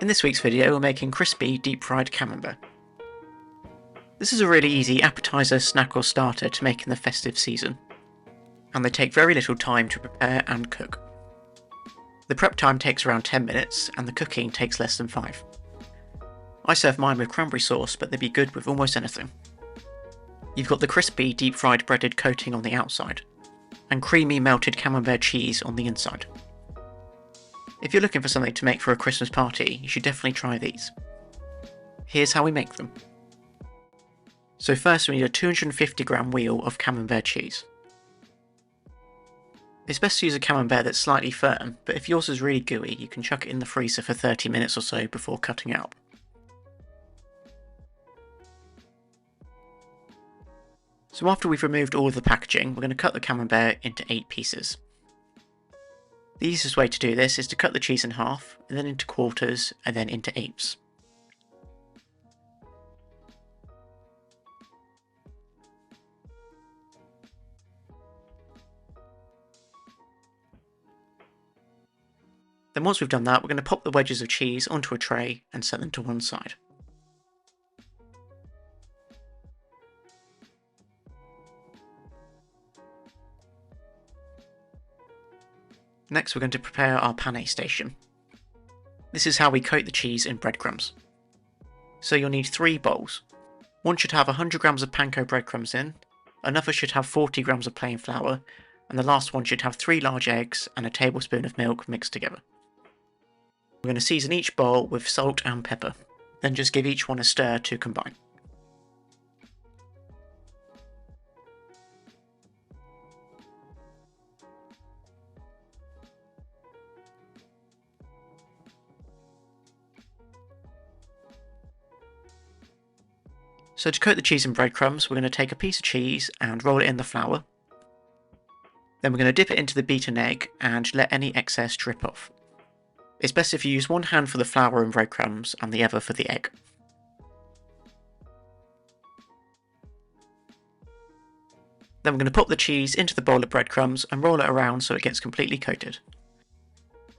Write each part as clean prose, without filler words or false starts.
In this week's video we're making crispy deep fried camembert. This is a really easy appetizer, snack or starter to make in the festive season, and they take very little time to prepare and cook. The prep time takes around 10 minutes and the cooking takes less than 5. I serve mine with cranberry sauce, but they'd be good with almost anything. You've got the crispy deep fried breaded coating on the outside, and creamy melted camembert cheese on the inside. If you're looking for something to make for a Christmas party, you should definitely try these. Here's how we make them. So first we need a 250 gram wheel of camembert cheese. It's best to use a camembert that's slightly firm, but if yours is really gooey, you can chuck it in the freezer for 30 minutes or so before cutting it up. So after we've removed all of the packaging, we're going to cut the camembert into 8 pieces. The easiest way to do this is to cut the cheese in half, and then into quarters, and then into eighths. Then once we've done that, we're going to pop the wedges of cheese onto a tray and set them to one side. Next we're going to prepare our pané station. This is how we coat the cheese in breadcrumbs. So you'll need 3 bowls. One should have 100 grams of panko breadcrumbs in, another should have 40 grams of plain flour, and the last one should have 3 large eggs and a tablespoon of milk mixed together. We're going to season each bowl with salt and pepper, then just give each one a stir to combine. So to coat the cheese in breadcrumbs, we're going to take a piece of cheese and roll it in the flour. Then we're going to dip it into the beaten egg and let any excess drip off. It's best if you use one hand for the flour and breadcrumbs and the other for the egg. Then we're going to pop the cheese into the bowl of breadcrumbs and roll it around so it gets completely coated.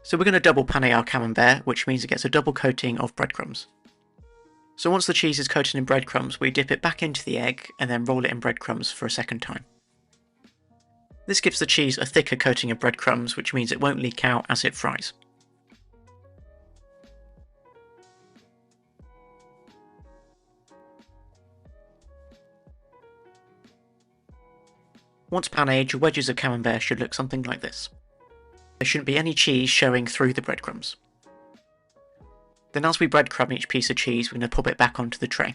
So we're going to double pané our camembert, which means it gets a double coating of breadcrumbs. So once the cheese is coated in breadcrumbs, we dip it back into the egg and then roll it in breadcrumbs for a second time. This gives the cheese a thicker coating of breadcrumbs, which means it won't leak out as it fries. Once panéed, your wedges of camembert should look something like this. There shouldn't be any cheese showing through the breadcrumbs. Then as we breadcrumb each piece of cheese, we're going to pop it back onto the tray.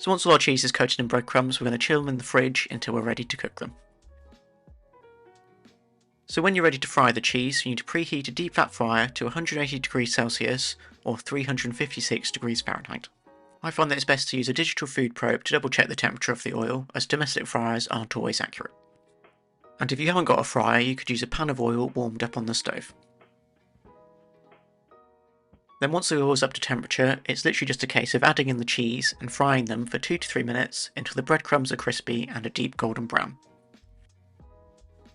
So once all our cheese is coated in breadcrumbs, we're going to chill them in the fridge until we're ready to cook them. So when you're ready to fry the cheese, you need to preheat a deep fat fryer to 180 degrees Celsius or 356 degrees Fahrenheit. I find that it's best to use a digital food probe to double check the temperature of the oil, as domestic fryers aren't always accurate. And if you haven't got a fryer, you could use a pan of oil warmed up on the stove. Then once the oil is up to temperature, it's literally just a case of adding in the cheese and frying them for 2 to 3 minutes until the breadcrumbs are crispy and a deep golden brown.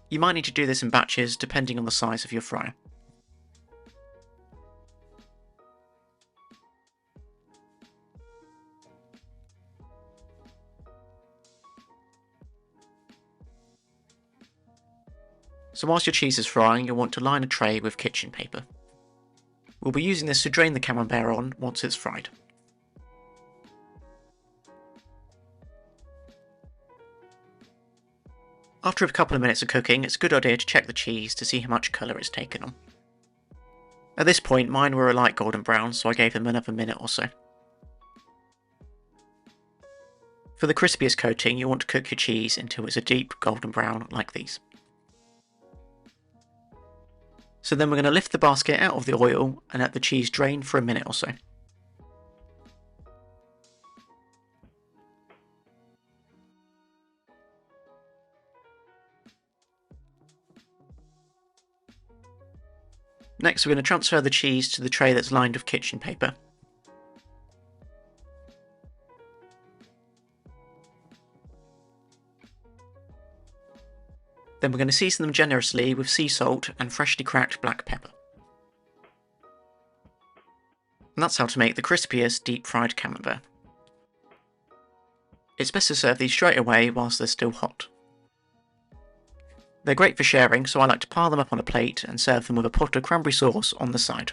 You might need to do this in batches depending on the size of your fryer. So whilst your cheese is frying, you'll want to line a tray with kitchen paper. We'll be using this to drain the camembert on once it's fried. After a couple of minutes of cooking, it's a good idea to check the cheese to see how much colour it's taken on. At this point, mine were a light golden brown, so I gave them another minute or so. For the crispiest coating, you want to cook your cheese until it's a deep golden brown like these. So then we're going to lift the basket out of the oil and let the cheese drain for a minute or so. Next, we're going to transfer the cheese to the tray that's lined with kitchen paper. Then we're going to season them generously with sea salt and freshly cracked black pepper. And that's how to make the crispiest deep fried camembert. It's best to serve these straight away whilst they're still hot. They're great for sharing, so I like to pile them up on a plate and serve them with a pot of cranberry sauce on the side.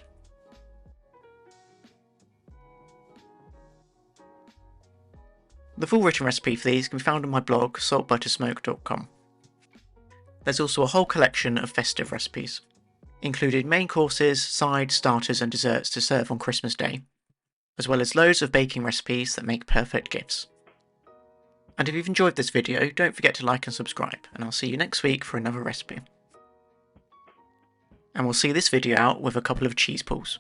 The full written recipe for these can be found on my blog, saltbuttersmoke.com. There's also a whole collection of festive recipes, including main courses, sides, starters and desserts to serve on Christmas Day, as well as loads of baking recipes that make perfect gifts. And if you've enjoyed this video, don't forget to like and subscribe, and I'll see you next week for another recipe. And we'll see this video out with a couple of cheese pulls.